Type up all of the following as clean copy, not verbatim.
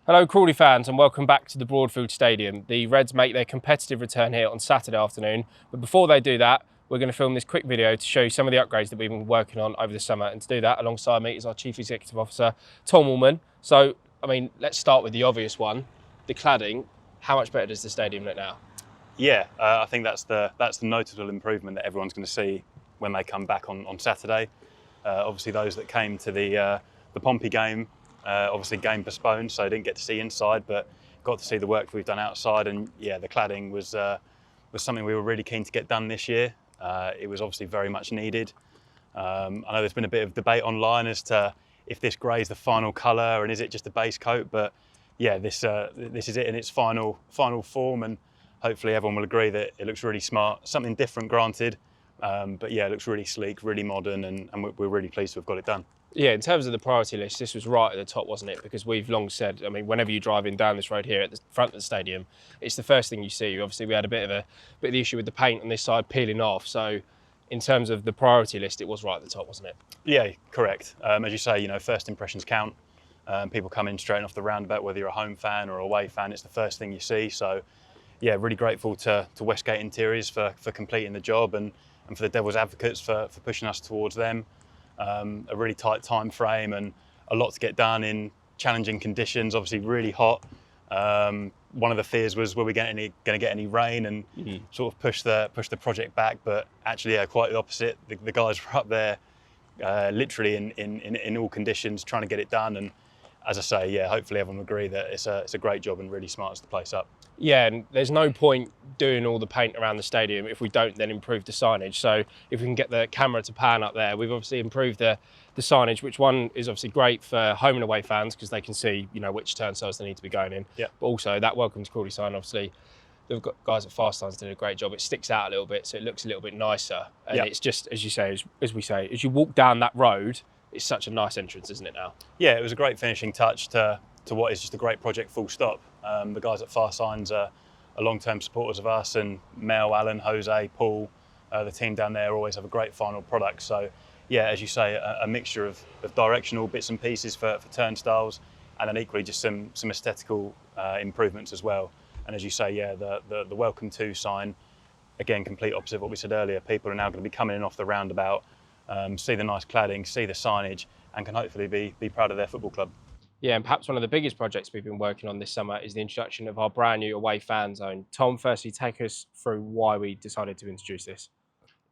Hello Crawley fans and welcome back to the Broadfield Stadium. The Reds make their competitive return here on Saturday afternoon, but before they do that, we're going to film this quick video to show you some of the upgrades that we've been working on over the summer, and to do that alongside me is our Chief Executive Officer, Tom Allman. So, let's start with the obvious one, the cladding. How much better does the stadium look now? Yeah, I think that's the noticeable improvement that everyone's going to see when they come back on Saturday. Obviously those that came to the Pompey game, obviously game postponed, so didn't get to see inside, but got to see the work we've done outside. And yeah, the cladding was something we were really keen to get done this year. It was obviously very much needed. I know there's been a bit of debate online as to if this grey is the final colour and is it just a base coat, but yeah, this is it in its final form, and hopefully everyone will agree that it looks really smart. Something different, granted, but yeah, it looks really sleek, really modern, and we're really pleased to have got it done. Yeah, in terms of the priority list, this was right at the top, wasn't it? Because we've long said, whenever you're driving down this road here at the front of the stadium, it's the first thing you see. Obviously, we had a bit of the issue with the paint on this side peeling off. So, in terms of the priority list, it was right at the top, wasn't it? Yeah, correct. As you say, first impressions count. People come in straight off the roundabout, whether you're a home fan or a away fan, it's the first thing you see. So, yeah, really grateful to Westgate Interiors for completing the job, and for the Devil's Advocates for pushing us towards them. A really tight time frame and a lot to get done in challenging conditions, obviously really hot. One of the fears was, were we going to get any rain, and sort of push the project back, but actually, yeah, quite the opposite. The guys were up there literally in all conditions trying to get it done, and as I say, yeah, hopefully everyone will agree that it's a great job and really smarts the place up. Yeah, and there's no point doing all the paint around the stadium if we don't then improve the signage. So if we can get the camera to pan up there, we've obviously improved the signage, which one is obviously great for home and away fans because they can see, which turnstiles they need to be going in. Yeah. But also that Welcome to Crawley sign, obviously, the guys at Fast Signs did a great job. It sticks out a little bit, so it looks a little bit nicer. And It's just, as you say, as we say, as you walk down that road, it's such a nice entrance, isn't it now? Yeah, it was a great finishing touch to what is just a great project, full stop. The guys at Fast Signs are long-term supporters of us, and Mel, Alan, Jose, Paul, the team down there always have a great final product. So yeah, as you say, a mixture of directional bits and pieces for turnstiles, and then equally just some aesthetical improvements as well. And as you say, yeah, the Welcome to sign, again, complete opposite of what we said earlier. People are now going to be coming in off the roundabout, see the nice cladding, see the signage, and can hopefully be proud of their football club. Yeah, and perhaps one of the biggest projects we've been working on this summer is the introduction of our brand new away fan zone. Tom, firstly, take us through why we decided to introduce this.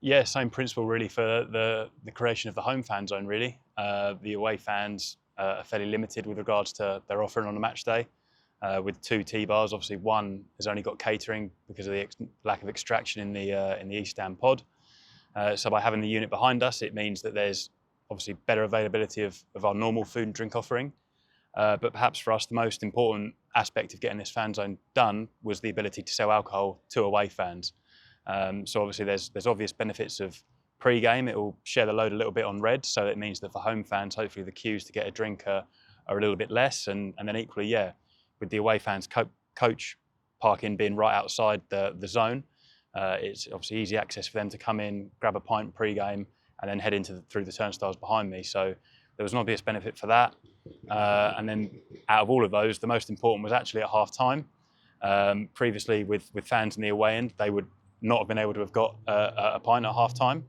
Yeah, same principle really for the creation of the home fan zone, really. The away fans are fairly limited with regards to their offering on a match day, with 2 T-bars. Obviously, one has only got catering because of the lack of extraction in the East Stand pod. So by having the unit behind us, it means that there's obviously better availability of our normal food and drink offering. But perhaps for us, the most important aspect of getting this fan zone done was the ability to sell alcohol to away fans. So obviously there's obvious benefits of pre-game. It will share the load a little bit on red, so it means that for home fans, hopefully the queues to get a drink are a little bit less. And then equally, yeah, with the away fans coach parking being right outside the zone, it's obviously easy access for them to come in, grab a pint pre-game, and then head through the turnstiles behind me. So there was an obvious benefit for that. And then out of all of those, the most important was actually at half time. Previously with fans in the away end, they would not have been able to have got a pint at half time.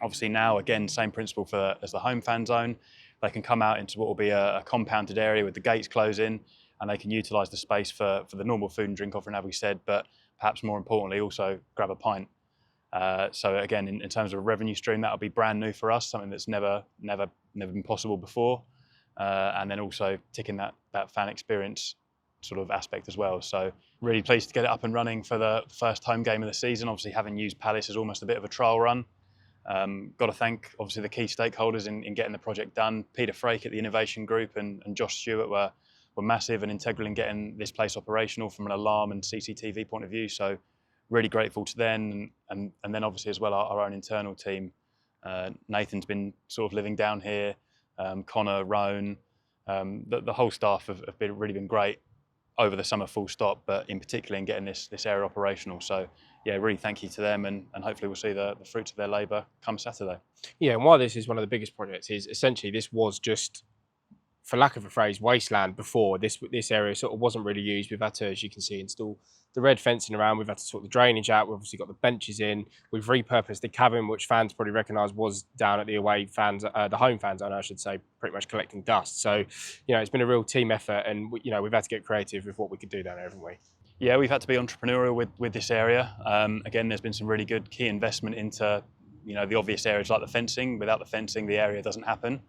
Obviously now, again, same principle as the home fan zone. They can come out into what will be a compounded area with the gates closing, and they can utilise the space for the normal food and drink offering, as we said, but perhaps more importantly, also grab a pint. So again, in terms of a revenue stream, that'll be brand new for us, something that's never been possible before. And then also ticking that fan experience sort of aspect as well. So really pleased to get it up and running for the first home game of the season. Obviously having used Palace as almost a bit of a trial run. Got to thank obviously the key stakeholders in getting the project done. Peter Frake at the Innovation Group and Josh Stewart were massive and integral in getting this place operational from an alarm and CCTV point of view. So really grateful to them, and then obviously as well our own internal team. Nathan's been sort of living down here, Connor, Roan, the whole staff have really been great over the summer, full stop, but in particular in getting this area operational. So yeah, really thank you to them, and hopefully we'll see the fruits of their labour come Saturday. Yeah, and why this is one of the biggest projects is essentially this was just for lack of a phrase, wasteland before. This area sort of wasn't really used. We've had to, as you can see, install the red fencing around. We've had to sort the drainage out. We've obviously got the benches in. We've repurposed the cabin, which fans probably recognise was down at the away fans, the home fan zone, I should say, pretty much collecting dust. So, it's been a real team effort, and we've had to get creative with what we could do down there, haven't we? Yeah, we've had to be entrepreneurial with this area. Again, there's been some really good key investment into, the obvious areas like the fencing. Without the fencing, the area doesn't happen.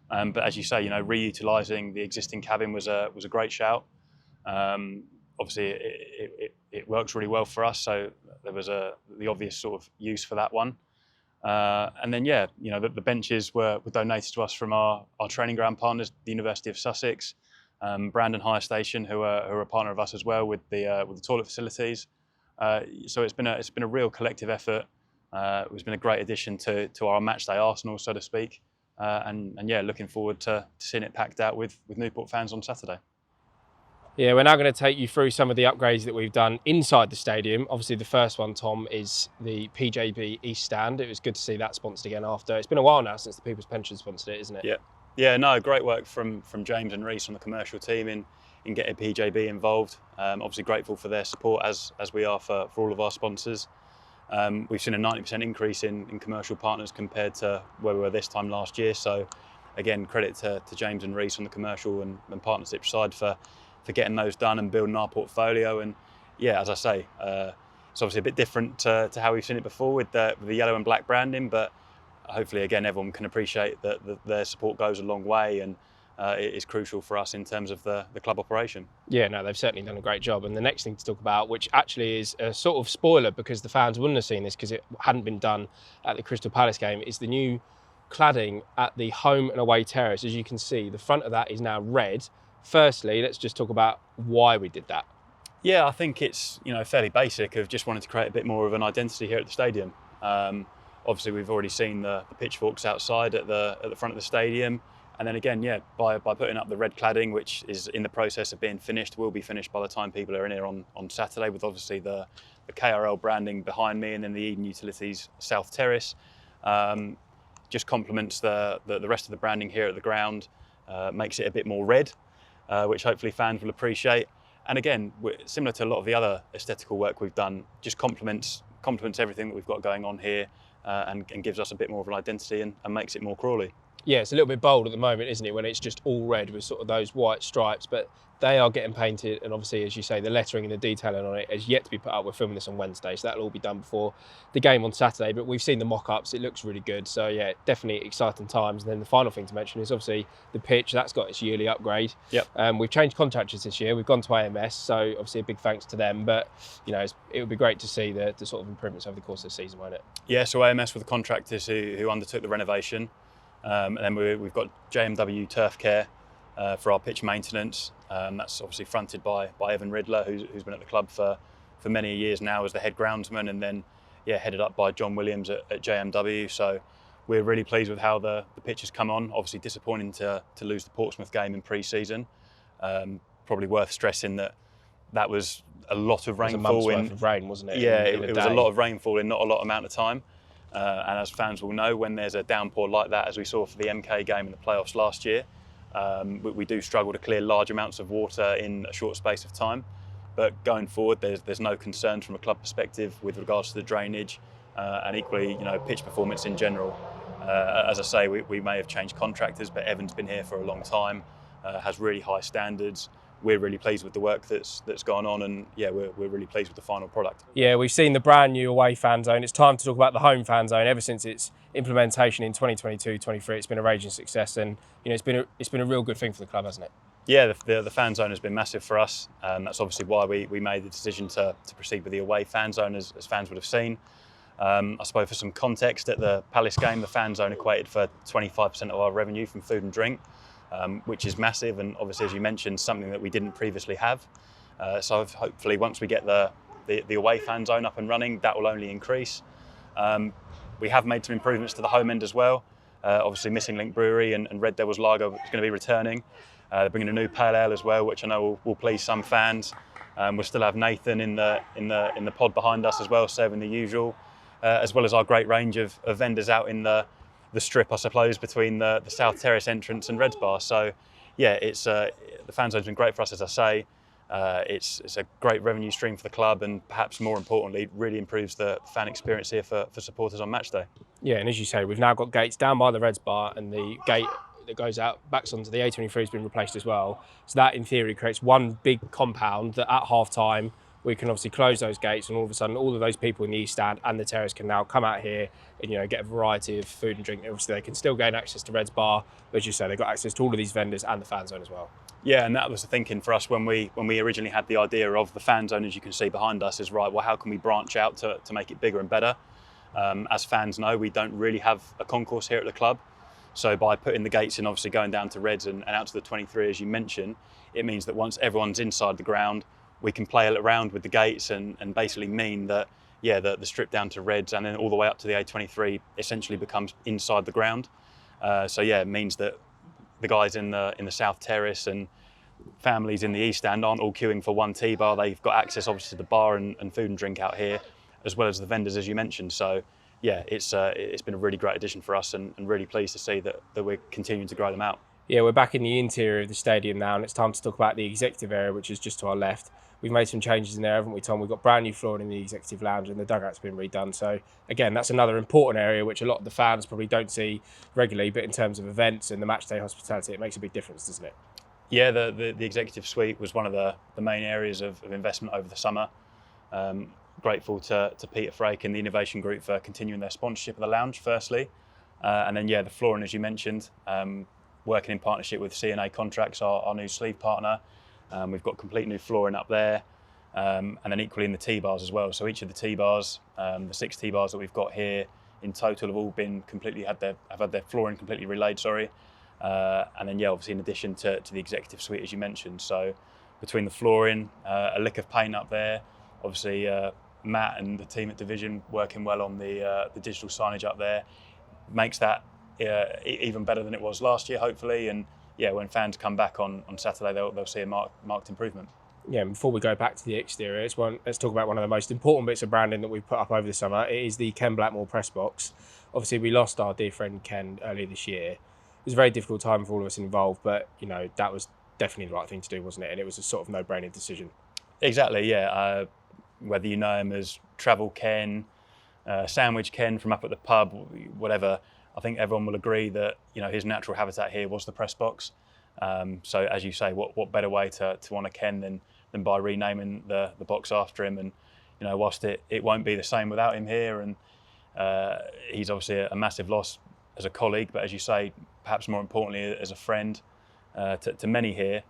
But as you say, reutilising the existing cabin was a great shout. Obviously, it works really well for us, so there was the obvious sort of use for that one. And then, the benches were donated to us from our training ground partners, the University of Sussex, Brandon Hire Station, who are a partner of us as well with the toilet facilities. So it's been a real collective effort. It's been a great addition to our matchday arsenal, so to speak. And looking forward to seeing it packed out with Newport fans on Saturday. Yeah, we're now going to take you through some of the upgrades that we've done inside the stadium. Obviously, the first one, Tom, is the PJB East Stand. It was good to see that sponsored again after. It's been a while now since the People's Pension sponsored it, isn't it? Yeah, no, great work from James and Reese on the commercial team in getting PJB involved. Obviously grateful for their support as we are for all of our sponsors. We've seen a 90% increase in commercial partners compared to where we were this time last year. So again, credit to James and Reese on the commercial and partnership side for getting those done and building our portfolio. And yeah, as I say, it's obviously a bit different to how we've seen it before with the yellow and black branding, but hopefully again everyone can appreciate that their support goes a long way, and it is crucial for us in terms of the club operation. Yeah, no, they've certainly done a great job. And the next thing to talk about, which actually is a sort of spoiler because the fans wouldn't have seen this because it hadn't been done at the Crystal Palace game, is the new cladding at the home and away terrace. As you can see, the front of that is now red. Firstly, let's just talk about why we did that. Yeah, I think it's fairly basic of just wanting to create a bit more of an identity here at the stadium. Obviously, we've already seen the pitchforks outside at the front of the stadium. And then again, by putting up the red cladding, which is in the process of being finished, will be finished by the time people are in here on Saturday, with obviously the KRL branding behind me and then the Eden Utilities South Terrace. Just complements the rest of the branding here at the ground, makes it a bit more red, which hopefully fans will appreciate. And again, similar to a lot of the other aesthetical work we've done, just complements everything that we've got going on here, and gives us a bit more of an identity and makes it more Crawley. Yeah, it's a little bit bold at the moment, isn't it, when it's just all red with sort of those white stripes, but they are getting painted, and obviously, as you say, the lettering and the detailing on it has yet to be put up. We're filming this on Wednesday, so that'll all be done before the game on Saturday, but we've seen the mock-ups. It looks really good, so yeah, definitely exciting times. And then the final thing to mention is obviously the pitch. That's got its yearly upgrade. Yep. We've changed contractors this year. We've gone to AMS, so obviously a big thanks to them, but it would be great to see the sort of improvements over the course of the season, won't it? Yeah, so AMS were the contractors who undertook the renovation. And then we've got JMW Turf Care for our pitch maintenance. That's obviously fronted by Evan Riddler, who's been at the club for many years now as the head groundsman, and then headed up by John Williams at JMW. So we're really pleased with how the pitch has come on. Obviously disappointing to lose the Portsmouth game in pre-season. Probably worth stressing that was a lot of rainfall. It was a month's worth of rain, wasn't it? Yeah, it was a lot of rainfall in not a lot amount of time. And as fans will know, when there's a downpour like that, as we saw for the MK game in the playoffs last year, we do struggle to clear large amounts of water in a short space of time. But going forward, there's no concerns from a club perspective with regards to the drainage and equally, pitch performance in general. As I say, we may have changed contractors, but Evan's been here for a long time, has really high standards. We're really pleased with the work that's gone on, and we're really pleased with the final product. Yeah, we've seen the brand new away fan zone. It's time to talk about the home fan zone. Ever since its implementation in 2022-23, it's been a raging success, and it's been a real good thing for the club, hasn't it? Yeah, the fan zone has been massive for us. That's obviously why we made the decision to proceed with the away fan zone, as fans would have seen. I suppose for some context, at the Palace game, the fan zone equated for 25% of our revenue from food and drink. Which is massive, and obviously, as you mentioned, something that we didn't previously have. So hopefully once we get the away fan zone up and running, that will only increase. We have made some improvements to the home end as well. Obviously Missing Link Brewery and Red Devils Lager is going to be returning. They're bringing a new pale ale as well, which I know will please some fans. We'll still have Nathan in the pod behind us as well, serving the usual, as well as our great range of vendors out in the strip, I suppose, between the South Terrace entrance and Reds Bar. So yeah, it's the fan zone's been great for us, as I say. It's a great revenue stream for the club, and perhaps more importantly, it really improves the fan experience here for supporters on match day. Yeah, and as you say, we've now got gates down by the Reds bar, and the gate that goes out backs onto the A23 has been replaced as well. So that, in theory, creates one big compound that at half time we can obviously close those gates, and all of a sudden all of those people in the East Stand and the terrace can now come out here and get a variety of food and drink. Obviously they can still gain access to Reds bar, but as you say, they've got access to all of these vendors and the fan zone as well. Yeah, and that was the thinking for us when we originally had the idea of the fan zone, as you can see behind us, is right, well, how can we branch out to make it bigger and better? As fans know, we don't really have a concourse here at the club. So by putting the gates in, obviously going down to Reds and out to the 23, as you mentioned, it means that once everyone's inside the ground, we can play around with the gates and basically mean that, yeah, the strip down to Reds and then all the way up to the A23 essentially becomes inside the ground. So yeah, it means that the guys in the South Terrace and families in the East Stand aren't all queuing for one T-bar. They've got access obviously to the bar and food and drink out here, as well as the vendors, as you mentioned. So yeah, it's been a really great addition for us, and really pleased to see that we're continuing to grow them out. Yeah, we're back in the interior of the stadium now, and it's time to talk about the executive area, which is just to our left. We've made some changes in there, haven't we, Tom? We've got brand new flooring in the executive lounge, and the dugout's been redone. So again, that's another important area which a lot of the fans probably don't see regularly, but in terms of events and the matchday hospitality, it makes a big difference, doesn't it? Yeah, the executive suite was one of the main areas of investment over the summer. Grateful to Peter Frake and the Innovation Group for continuing their sponsorship of the lounge, firstly. And then, yeah, the flooring, as you mentioned, working in partnership with C&A Contracts, our new sleeve partner. We've got complete new flooring up there, and then equally in the T-bars as well. So each of the T-bars, the 6 T-bars that we've got here in total, have all been have had their flooring completely relayed, and then, yeah, obviously in addition to the executive suite, as you mentioned. So between the flooring, a lick of paint up there, obviously Matt and the team at Division working well on the digital signage up there makes that even better than it was last year, hopefully. And yeah, when fans come back on Saturday, they'll see a marked improvement. Yeah, and before we go back to the exterior, let's talk about one of the most important bits of branding that we've put up over the summer. It is the Ken Blackmore press box. Obviously, we lost our dear friend Ken earlier this year. It was a very difficult time for all of us involved, but that was definitely the right thing to do, wasn't it? And it was a sort of no-brainer decision. Exactly, yeah. Whether you know him as Travel Ken, Sandwich Ken from up at the pub, whatever, I think everyone will agree that his natural habitat here was the press box. So as you say, what better way to honour Ken than by renaming the box after him? And whilst it won't be the same without him here, and he's obviously a massive loss as a colleague, but as you say, perhaps more importantly as a friend to many here,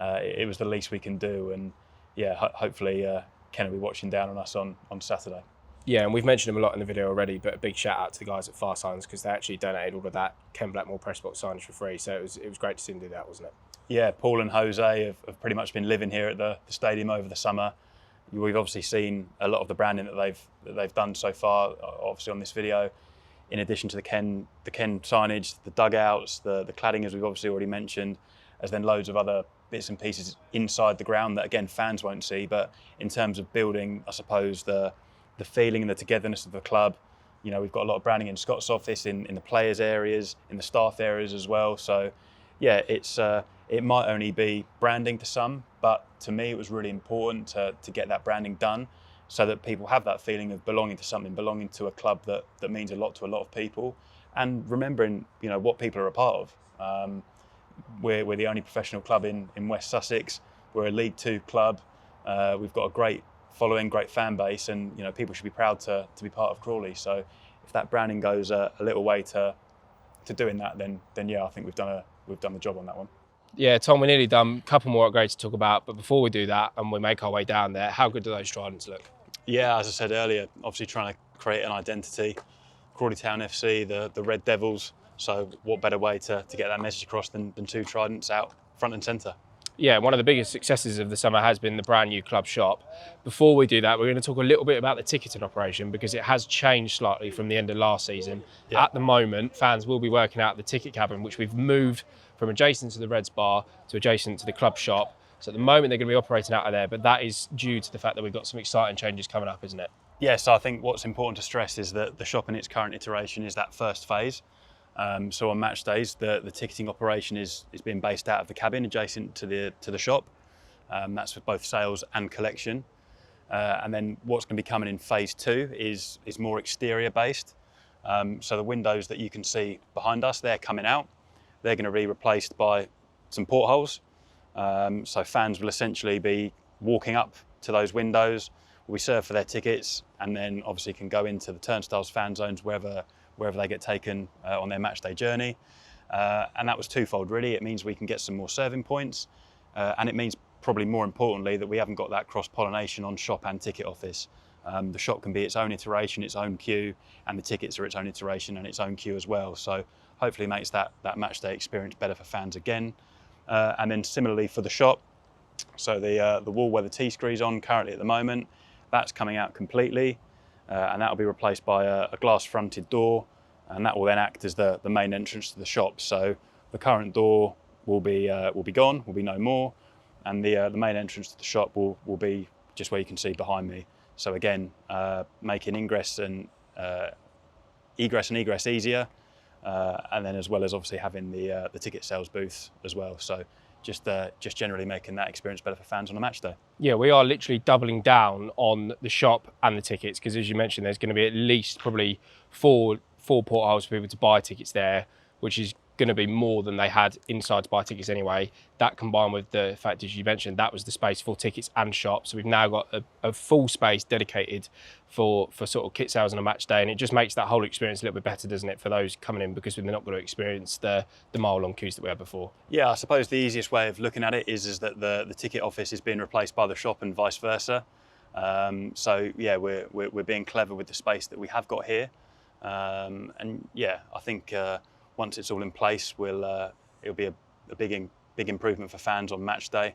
it was the least we can do. And yeah, hopefully Ken will be watching down on us on Saturday. Yeah, and we've mentioned him a lot in the video already, but a big shout out to the guys at Far Signs, because they actually donated all of that Ken Blackmore press box signage for free. So it was great to see them do that, wasn't it? Yeah, Paul and Jose have pretty much been living here at the stadium over the summer. We've obviously seen a lot of the branding that they've done so far, obviously on this video. In addition to the Ken signage, the dugouts, the cladding, as we've obviously already mentioned, as then loads of other bits and pieces inside the ground that again fans won't see. But in terms of building, I suppose the feeling and the togetherness of the club, we've got a lot of branding in Scott's office, in the players' areas, in the staff areas as well. So yeah, it might only be branding to some, but to me it was really important to get that branding done, so that people have that feeling of belonging to something, belonging to a club that means a lot to a lot of people, and remembering what people are a part of. We're the only professional club in West Sussex. We're a League 2 club. We've got a great following, great fan base, and people should be proud to be part of Crawley. So if that branding goes a little way to doing that, then yeah, I think we've done the job on that one. Yeah, Tom, we're nearly done. A couple more upgrades to talk about, but before we do that and we make our way down there, how good do those Tridents look? Yeah, as I said earlier, obviously trying to create an identity. Crawley Town FC, the Red Devils. So what better way to get that message across than 2 Tridents out front and centre? Yeah, one of the biggest successes of the summer has been the brand new club shop. Before we do that, we're going to talk a little bit about the ticketing operation, because it has changed slightly from the end of last season. Yeah. At the moment, fans will be working out the ticket cabin, which we've moved from adjacent to the Reds bar to adjacent to the club shop. So at the moment, they're going to be operating out of there, but that is due to the fact that we've got some exciting changes coming up, isn't it? Yeah, so I think what's important to stress is that the shop in its current iteration is that first phase. So on match days, the ticketing operation is being based out of the cabin adjacent to the shop. That's for both sales and collection. And then what's going to be coming in phase 2 is more exterior based. So the windows that you can see behind us, they're coming out. They're going to be replaced by some portholes. So fans will essentially be walking up to those windows, will be served for their tickets, and then obviously can go into the turnstiles, fan zones, wherever they get taken on their match day journey. And that was twofold really. It means we can get some more serving points, and it means probably more importantly that we haven't got that cross-pollination on shop and ticket office. The shop can be its own iteration, its own queue, and the tickets are its own iteration and its own queue as well. So hopefully makes that match day experience better for fans again. And then similarly for the shop, so the wall where the T-scree's on currently at the moment, that's coming out completely, and that will be replaced by a glass-fronted door, and that will then act as the main entrance to the shop. So the current door will be gone, will be no more, and the main entrance to the shop will be just where you can see behind me. So again, making ingress and egress easier, and then as well as obviously having the ticket sales booth as well. So just generally making that experience better for fans on a match day. Yeah, we are literally doubling down on the shop and the tickets, because as you mentioned, there's going to be at least probably four portholes for people to buy tickets there, which is going to be more than they had inside to buy tickets anyway. That combined with the fact, as you mentioned, that was the space for tickets and shops. So we've now got a full space dedicated for sort of kit sales on a match day, and it just makes that whole experience a little bit better, doesn't it, for those coming in, because they're not going to experience the mile-long queues that we had before. Yeah, I suppose the easiest way of looking at it is that the ticket office is being replaced by the shop and vice versa. So yeah, we're being clever with the space that we have got here, and yeah, I think once it's all in place, it'll be a big improvement for fans on match day,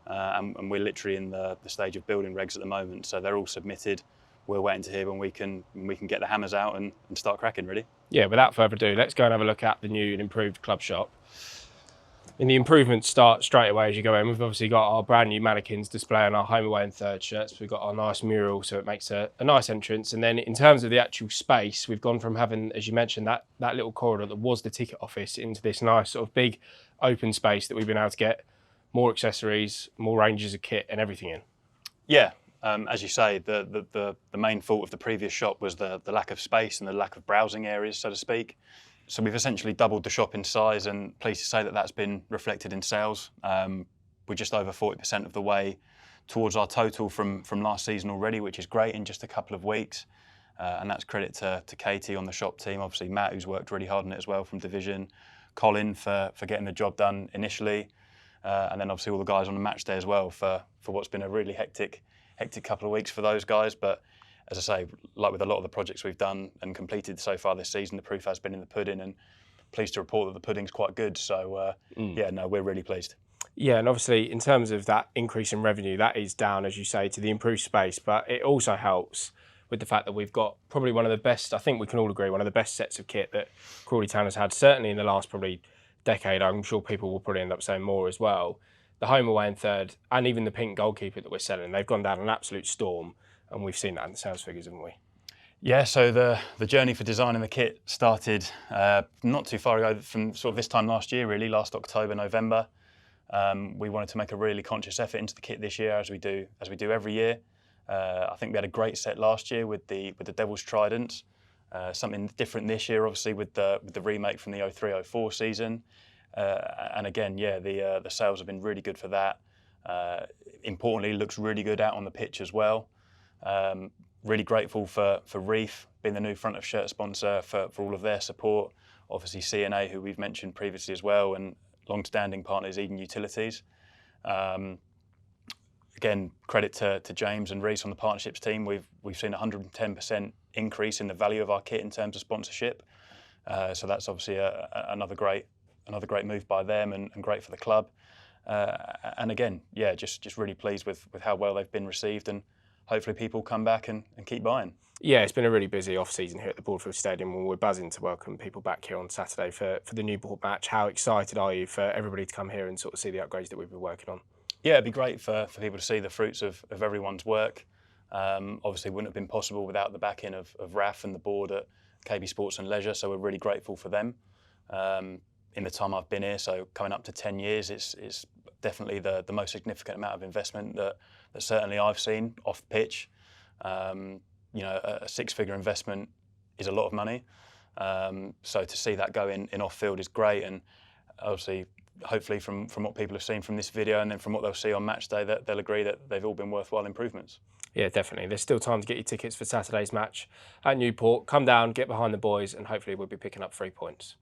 and we're literally in the stage of building regs at the moment, so they're all submitted. We're waiting to hear when we can get the hammers out and start cracking, really. Yeah, without further ado, let's go and have a look at the new and improved club shop. And the improvements start straight away as you go in. We've obviously got our brand new mannequins displaying our home, away and third shirts. We've got our nice mural, so it makes a nice entrance. And then in terms of the actual space, we've gone from having, as you mentioned, that little corridor that was the ticket office into this nice sort of big open space that we've been able to get more accessories, more ranges of kit and everything in. Yeah, as you say, the main fault of the previous shop was the lack of space and the lack of browsing areas, so to speak. So we've essentially doubled the shop in size, and pleased to say that that's been reflected in sales. We're just over 40% of the way towards our total from last season already, which is great in just a couple of weeks. And that's credit to Katie on the shop team, obviously Matt, who's worked really hard on it as well from Division, Colin for getting the job done initially, and then obviously all the guys on the match day as well for what's been a really hectic couple of weeks for those guys. But as I say, like with a lot of the projects we've done and completed so far this season, the proof has been in the pudding, and pleased to report that the pudding's quite good. So yeah, no, we're really pleased. Yeah, and obviously in terms of that increase in revenue, that is down, as you say, to the improved space, but it also helps with the fact that we've got probably one of the best, I think we can all agree, one of the best sets of kit that Crawley Town has had, certainly in the last probably decade. I'm sure people will probably end up saying more as well. The home, away and third, and even the pink goalkeeper that we're selling, they've gone down an absolute storm, and we've seen that in the sales figures, haven't we? Yeah, so the journey for designing the kit started not too far ago, from sort of this time last year, really, last October, November. We wanted to make a really conscious effort into the kit this year, as we do every year. I think we had a great set last year with the Devil's Tridents. Something different this year, obviously, with the remake from the 03-04 season. And again, yeah, the sales have been really good for that. Importantly, looks really good out on the pitch as well. Really grateful for Reef being the new front of shirt sponsor for all of their support. Obviously CNA, who we've mentioned previously as well, and long-standing partners Eden Utilities. Again, credit to James and Reese on the partnerships team. We've seen a 110% increase in the value of our kit in terms of sponsorship. So that's obviously another great move by them, and great for the club. And again, yeah, just really pleased with how well they've been received, and hopefully people come back and keep buying. Yeah, it's been a really busy off-season here at the Broadfield Stadium, and we're buzzing to welcome people back here on Saturday for the Newport match. How excited are you for everybody to come here and sort of see the upgrades that we've been working on? Yeah, it'd be great for people to see the fruits of everyone's work. Obviously, it wouldn't have been possible without the backing of RAF and the board at KB Sports and Leisure, so we're really grateful for them. in the time I've been here. So coming up to 10 years, it's definitely the most significant amount of investment that certainly I've seen off pitch. You know, a six-figure investment is a lot of money. So to see that go in off-field is great, and obviously, hopefully from what people have seen from this video and then from what they'll see on match day, that they'll agree that they've all been worthwhile improvements. Yeah, definitely. There's still time to get your tickets for Saturday's match at Newport. Come down, get behind the boys, and hopefully we'll be picking up 3 points.